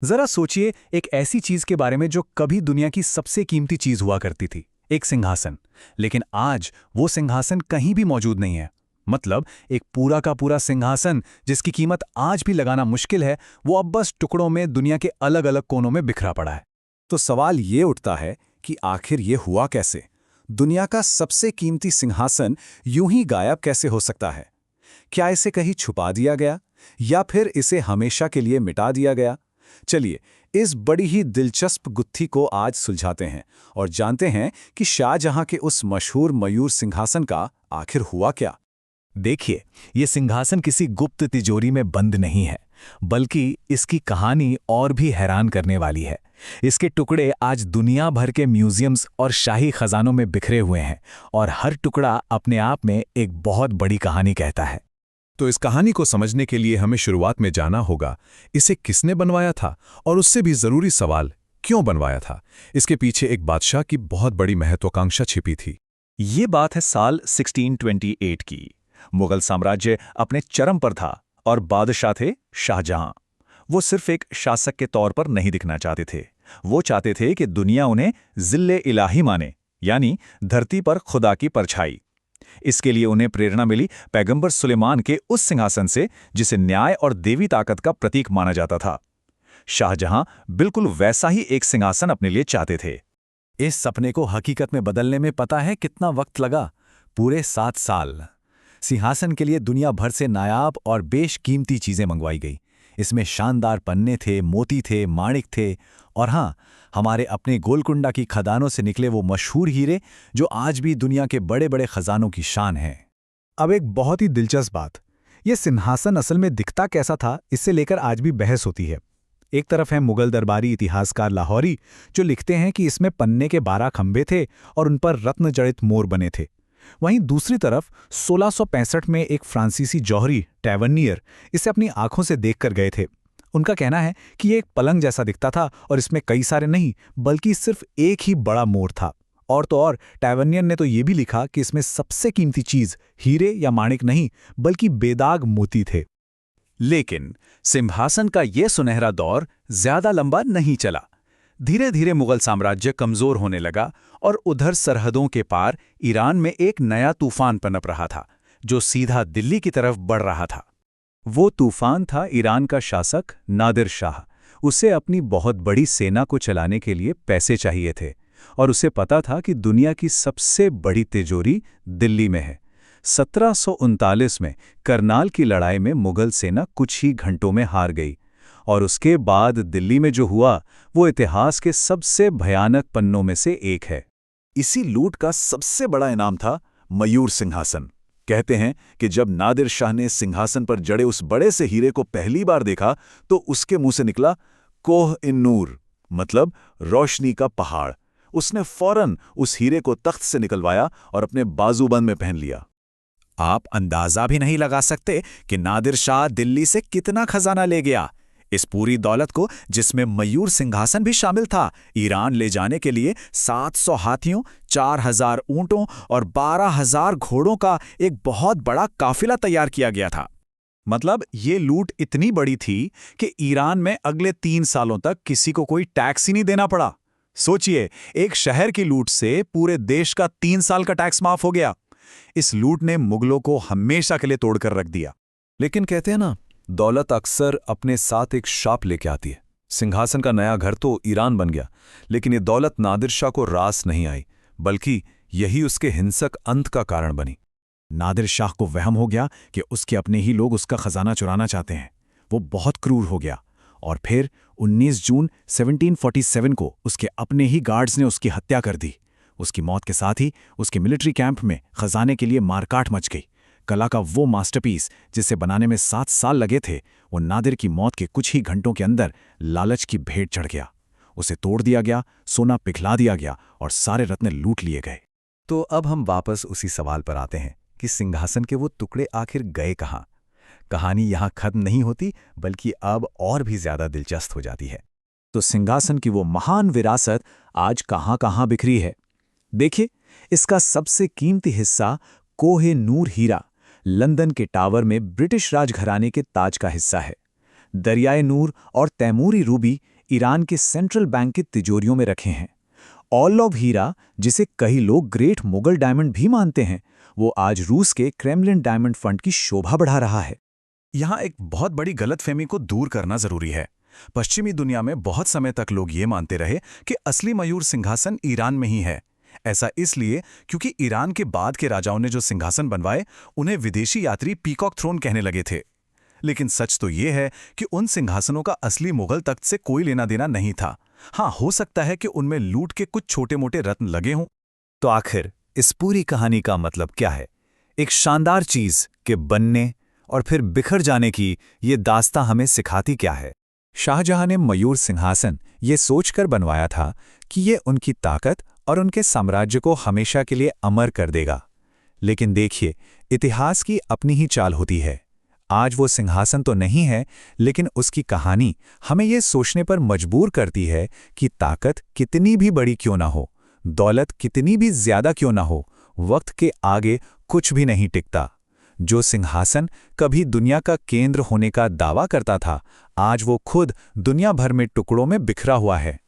जरा सोचिए एक ऐसी चीज के बारे में जो कभी दुनिया की सबसे कीमती चीज हुआ करती थी, एक सिंहासन। लेकिन आज वो सिंहासन कहीं भी मौजूद नहीं है। मतलब एक पूरा का पूरा सिंहासन जिसकी कीमत आज भी लगाना मुश्किल है, वो अब बस टुकड़ों में दुनिया के अलग अलग कोनों में बिखरा पड़ा है। तो सवाल ये उठता है कि आखिर ये हुआ कैसे? दुनिया का सबसे कीमती सिंहासन यूं ही गायब कैसे हो सकता है? क्या इसे कहीं छुपा दिया गया या फिर इसे हमेशा के लिए मिटा दिया गया? चलिए, इस बड़ी ही दिलचस्प गुत्थी को आज सुलझाते हैं और जानते हैं कि शाहजहां के उस मशहूर मयूर सिंहासन का आखिर हुआ क्या। देखिए, ये सिंहासन किसी गुप्त तिजोरी में बंद नहीं है, बल्कि इसकी कहानी और भी हैरान करने वाली है। इसके टुकड़े आज दुनिया भर के म्यूजियम्स और शाही खजानों में बिखरे हुए हैं और हर टुकड़ा अपने आप में एक बहुत बड़ी कहानी कहता है। तो इस कहानी को समझने के लिए हमें शुरुआत में जाना होगा, इसे किसने बनवाया था और उससे भी जरूरी सवाल, क्यों बनवाया था। इसके पीछे एक बादशाह की बहुत बड़ी महत्वाकांक्षा छिपी थी। ये बात है साल 1628 की। मुगल साम्राज्य अपने चरम पर था और बादशाह थे शाहजहां। वो सिर्फ एक शासक के तौर पर नहीं दिखना चाहते थे, वो चाहते थे कि दुनिया उन्हें जिल्ले इलाही माने, यानी धरती पर खुदा की परछाई। इसके लिए उन्हें प्रेरणा मिली पैगंबर सुलेमान के उस सिंहासन से जिसे न्याय और देवी ताकत का प्रतीक माना जाता था। शाहजहां बिल्कुल वैसा ही एक सिंहासन अपने लिए चाहते थे। इस सपने को हकीकत में बदलने में पता है कितना वक्त लगा? पूरे 7 साल। सिंहासन के लिए दुनिया भर से नायाब और बेशकीमती चीजें मंगवाई गई। इसमें शानदार पन्ने थे, मोती थे, माणिक थे और हाँ, हमारे अपने गोलकुंडा की खदानों से निकले वो मशहूर हीरे जो आज भी दुनिया के बड़े बड़े खजानों की शान हैं। अब एक बहुत ही दिलचस्प बात, ये सिंहासन असल में दिखता कैसा था, इससे लेकर आज भी बहस होती है। एक तरफ है मुगल दरबारी इतिहासकार लाहौरी, जो लिखते हैं कि इसमें पन्ने के 12 खंभे थे और उन पर रत्न जड़ित मोर बने थे। वहीं दूसरी तरफ 1665 में एक फ्रांसीसी जौहरी टैवर्नियर इसे अपनी आंखों से देखकर गए थे। उनका कहना है कि ये एक पलंग जैसा दिखता था और इसमें कई सारे नहीं, बल्कि सिर्फ एक ही बड़ा मोर था। और तो और टैवर्नियर ने तो ये भी लिखा कि इसमें सबसे कीमती चीज हीरे या माणिक नहीं, बल्कि बेदाग मोती थे। लेकिन सिंहासन का ये सुनहरा दौर ज्यादा लंबा नहीं चला। धीरे धीरे मुगल साम्राज्य कमजोर होने लगा और उधर सरहदों के पार ईरान में एक नया तूफान पनप रहा था, जो सीधा दिल्ली की तरफ बढ़ रहा था। वो तूफान था ईरान का शासक नादिर शाह। उसे अपनी बहुत बड़ी सेना को चलाने के लिए पैसे चाहिए थे और उसे पता था कि दुनिया की सबसे बड़ी तिजोरी दिल्ली में है। 1739 में करनाल की लड़ाई में मुगल सेना कुछ ही घंटों में हार गई और उसके बाद दिल्ली में जो हुआ वो इतिहास के सबसे भयानक पन्नों में से एक है। इसी लूट का सबसे बड़ा इनाम था मयूर सिंहासन। कहते हैं कि जब नादिर शाह ने सिंहासन पर जड़े उस बड़े से हीरे को पहली बार देखा तो उसके मुंह से निकला कोह इन नूर, मतलब रोशनी का पहाड़। उसने फौरन उस हीरे को तख्त से निकलवाया और अपने बाजूबंद में पहन लिया। आप अंदाजा भी नहीं लगा सकते कि नादिर शाह दिल्ली से कितना खजाना ले गया। इस पूरी दौलत को, जिसमें मयूर सिंहासन भी शामिल था, ईरान ले जाने के लिए 700 हाथियों, 4000 ऊंटों और 12000 घोड़ों का एक बहुत बड़ा काफिला तैयार किया गया था। मतलब ये लूट इतनी बड़ी थी कि ईरान में अगले 3 सालों तक किसी को कोई टैक्स ही नहीं देना पड़ा। सोचिए, एक शहर की लूट से पूरे देश का 3 साल का टैक्स माफ हो गया। इस लूट ने मुगलों को हमेशा के लिए तोड़कर रख दिया। लेकिन कहते हैं ना, दौलत अक्सर अपने साथ एक शाप लेके आती है। सिंहासन का नया घर तो ईरान बन गया, लेकिन ये दौलत नादिर शाह को रास नहीं आई, बल्कि यही उसके हिंसक अंत का कारण बनी। नादिर शाह को वहम हो गया कि उसके अपने ही लोग उसका खजाना चुराना चाहते हैं। वो बहुत क्रूर हो गया और फिर 19 जून 1747 को उसके अपने ही गार्ड्स ने उसकी हत्या कर दी। उसकी मौत के साथ ही उसके मिलिट्री कैंप में खजाने के लिए मारकाट मच गई। कला का वो मास्टरपीस जिसे बनाने में 7 साल लगे थे, वो नादिर की मौत के कुछ ही घंटों के अंदर लालच की भेंट चढ़ गया। उसे तोड़ दिया गया, सोना पिघला दिया गया और सारे रत्न लूट लिए गए। तो अब हम वापस उसी सवाल पर आते हैं कि सिंहासन के वो टुकड़े आखिर गए कहाँ। कहानी यहाँ खत्म नहीं होती, बल्कि अब और भी ज्यादा दिलचस्प हो जाती है। तो सिंहासन की वो महान विरासत आज कहाँ कहाँ बिखरी है। देखिए, इसका सबसे कीमती हिस्सा कोहे नूर हीरा लंदन के टावर में ब्रिटिश राजघराने के ताज का हिस्सा है। दरियाए नूर और तैमूरी रूबी ईरान के सेंट्रल बैंक की तिजोरियों में रखे हैं। ऑल ऑफ हीरा, जिसे कई लोग ग्रेट मुगल डायमंड भी मानते हैं, वो आज रूस के क्रेमलिन डायमंड फंड की शोभा बढ़ा रहा है। यहाँ एक बहुत बड़ी गलतफहमी को दूर करना जरूरी है। पश्चिमी दुनिया में बहुत समय तक लोग ये मानते रहे कि असली मयूर सिंहासन ईरान में ही है। ऐसा इसलिए क्योंकि ईरान के बाद के राजाओं ने जो सिंहासन बनवाए उन्हें विदेशी यात्री पीकॉक थ्रोन कहने लगे थे। लेकिन सच तो ये है कि उन सिंहासनों का असली मुगल तख्त से कोई लेना देना नहीं था। हाँ, हो सकता है कि उनमें लूट के कुछ छोटे मोटे रत्न लगे हों। तो आखिर इस पूरी कहानी का मतलब क्या है? एक शानदार चीज के बनने और फिर बिखर जाने की ये दास्तां हमें सिखाती क्या है? शाहजहां ने मयूर सिंहासन ये सोचकर बनवाया था कि ये उनकी ताकत और उनके साम्राज्य को हमेशा के लिए अमर कर देगा। लेकिन देखिए, इतिहास की अपनी ही चाल होती है। आज वो सिंहासन तो नहीं है, लेकिन उसकी कहानी हमें ये सोचने पर मजबूर करती है कि ताकत कितनी भी बड़ी क्यों ना हो, दौलत कितनी भी ज्यादा क्यों ना हो, वक्त के आगे कुछ भी नहीं टिकता। जो सिंहासन कभी दुनिया का केंद्र होने का दावा करता था, आज वो खुद दुनिया भर में टुकड़ों में बिखरा हुआ है।